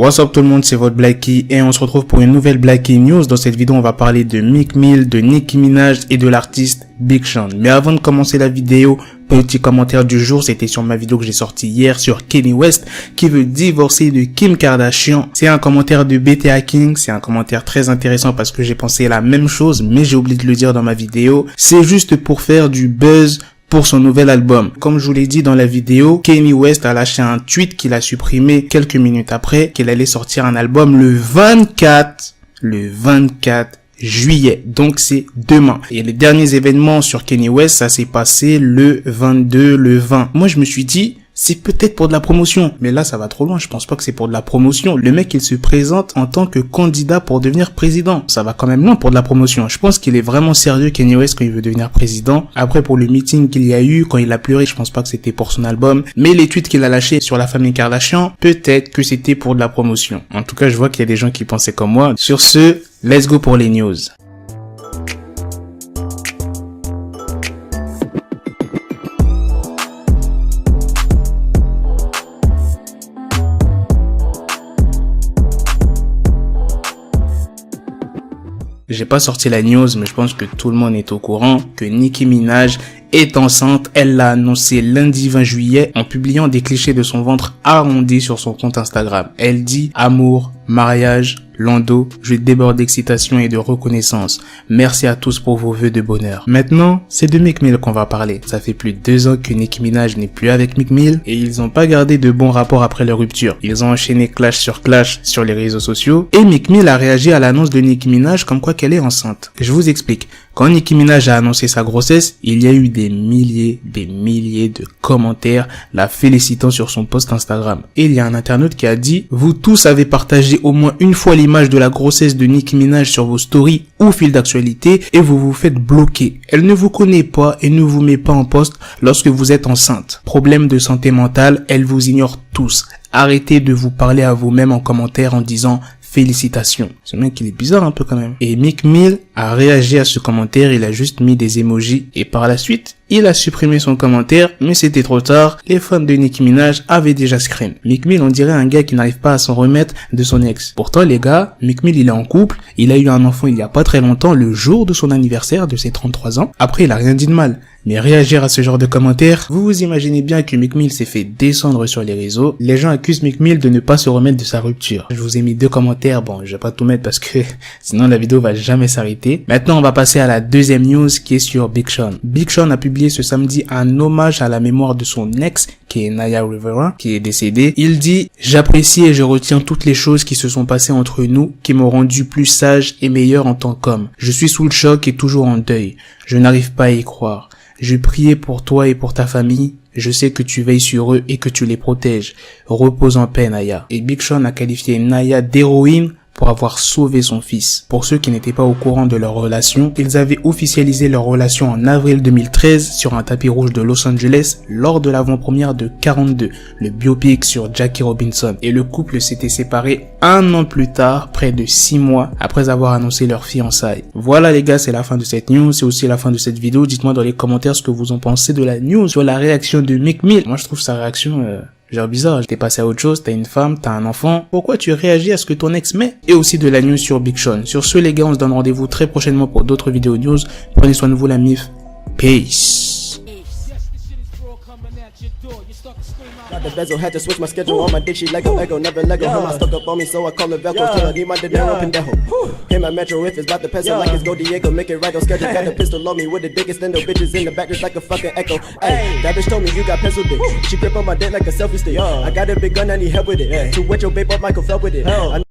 What's up tout le monde, c'est votre Blackie et on se retrouve pour une nouvelle Blackie News. Dans cette vidéo, on va parler de Meek Mill, de Nicki Minaj et de l'artiste Big Sean. Mais avant de commencer la vidéo, petit commentaire du jour, c'était sur ma vidéo que j'ai sortie hier sur Kanye West qui veut divorcer de Kim Kardashian. C'est un commentaire de BTA King, c'est un commentaire très intéressant parce que j'ai pensé la même chose mais j'ai oublié de le dire dans ma vidéo. C'est juste pour faire du buzz pour son nouvel album. Comme je vous l'ai dit dans la vidéo, Kanye West a lâché un tweet qu'il a supprimé quelques minutes après qu'il allait sortir un album le 24 juillet. Donc c'est demain. Et les derniers événements sur Kanye West, ça s'est passé le 22, le 20. Moi je me suis dit, c'est peut-être pour de la promotion. Mais là, ça va trop loin. Je pense pas que c'est pour de la promotion. Le mec, il se présente en tant que candidat pour devenir président. Ça va quand même loin pour de la promotion. Je pense qu'il est vraiment sérieux, Kanye West, quand il veut devenir président. Après, pour le meeting qu'il y a eu, quand il a pleuré, je pense pas que c'était pour son album. Mais les tweets qu'il a lâchés sur la famille Kardashian, peut-être que c'était pour de la promotion. En tout cas, je vois qu'il y a des gens qui pensaient comme moi. Sur ce, let's go pour les news. J'ai pas sorti la news, mais je pense que tout le monde est au courant que Nicki Minaj est enceinte. Elle l'a annoncé lundi 20 juillet en publiant des clichés de son ventre arrondi sur son compte Instagram. Elle dit « Amour, mariage, Lando, je déborde d'excitation et de reconnaissance. Merci à tous pour vos vœux de bonheur. » Maintenant, c'est de Meek Mill qu'on va parler. Ça fait plus de 2 ans que Nicki Minaj n'est plus avec Meek Mill et ils ont pas gardé de bons rapports après leur rupture. Ils ont enchaîné clash sur les réseaux sociaux et Meek Mill a réagi à l'annonce de Nicki Minaj comme quoi qu'elle est enceinte. Je vous explique. Quand Nicki Minaj a annoncé sa grossesse, il y a eu des milliers de commentaires la félicitant sur son post Instagram. Et il y a un internaute qui a dit « Vous tous avez partagé au moins une fois l'image de la grossesse de Nicki Minaj sur vos stories ou fil d'actualité et vous vous faites bloquer. Elle ne vous connaît pas et ne vous met pas en poste lorsque vous êtes enceinte. Problème de santé mentale, elle vous ignore tous. Arrêtez de vous parler à vous-même en commentaire en disant « Félicitations ». Ce mec, il est bizarre un peu quand même. Et Meek Mill a réagi à ce commentaire, il a juste mis des emojis et par la suite, il a supprimé son commentaire, mais c'était trop tard. Les fans de Nicki Minaj avaient déjà screen. Meek Mill, on dirait un gars qui n'arrive pas à s'en remettre de son ex. Pourtant, les gars, Meek Mill, il est en couple. Il a eu un enfant il y a pas très longtemps, le jour de son anniversaire de ses 33 ans. Après, il a rien dit de mal. Mais réagir à ce genre de commentaires, vous vous imaginez bien que Meek Mill s'est fait descendre sur les réseaux. Les gens accusent Meek Mill de ne pas se remettre de sa rupture. Je vous ai mis 2 commentaires. Bon, je vais pas tout mettre parce que sinon la vidéo va jamais s'arrêter. Maintenant, on va passer à la deuxième news qui est sur Big Sean. Big Sean a publié ce samedi un hommage à la mémoire de son ex, qui est Naya Rivera, qui est décédée. Il dit « J'apprécie et je retiens toutes les choses qui se sont passées entre nous, qui m'ont rendu plus sage et meilleur en tant qu'homme. Je suis sous le choc et toujours en deuil. Je n'arrive pas à y croire. Je priais pour toi et pour ta famille. Je sais que tu veilles sur eux et que tu les protèges. Repose en paix, Naya. » Et Big Sean a qualifié Naya d'héroïne pour avoir sauvé son fils. Pour ceux qui n'étaient pas au courant de leur relation, ils avaient officialisé leur relation en avril 2013 sur un tapis rouge de Los Angeles lors de l'avant-première de 42, le biopic sur Jackie Robinson. Et le couple s'était séparé 1 an plus tard, près de 6 mois après avoir annoncé leur fiançailles. Voilà les gars, c'est la fin de cette news, c'est aussi la fin de cette vidéo. Dites-moi dans les commentaires ce que vous en pensez de la news, sur la réaction de Meek Mill. Moi je trouve sa réaction genre bizarre. T'es passé à autre chose, t'as une femme, t'as un enfant. Pourquoi tu réagis à ce que ton ex met? Et aussi de la news sur Big Sean. Sur ce les gars, on se donne rendez-vous très prochainement pour d'autres vidéos news. Prenez soin de vous la mif. Peace. Got the bezel, had to switch my schedule on my dick, she Lego, never Lego. Her stuck up on me, so I call it Velcro. Till I need my dinero pendejo. Hit my metro if it's about the peso, like it's Go Diego, make it right on schedule. Got the pistol on me with the dick extendo, bitches in the back just like a fucking echo. Hey, that bitch told me you got pencil dick. She grip on my dick like a selfie stick. I got a big gun, I need help with it. To wet your babe up, Michael fell with it.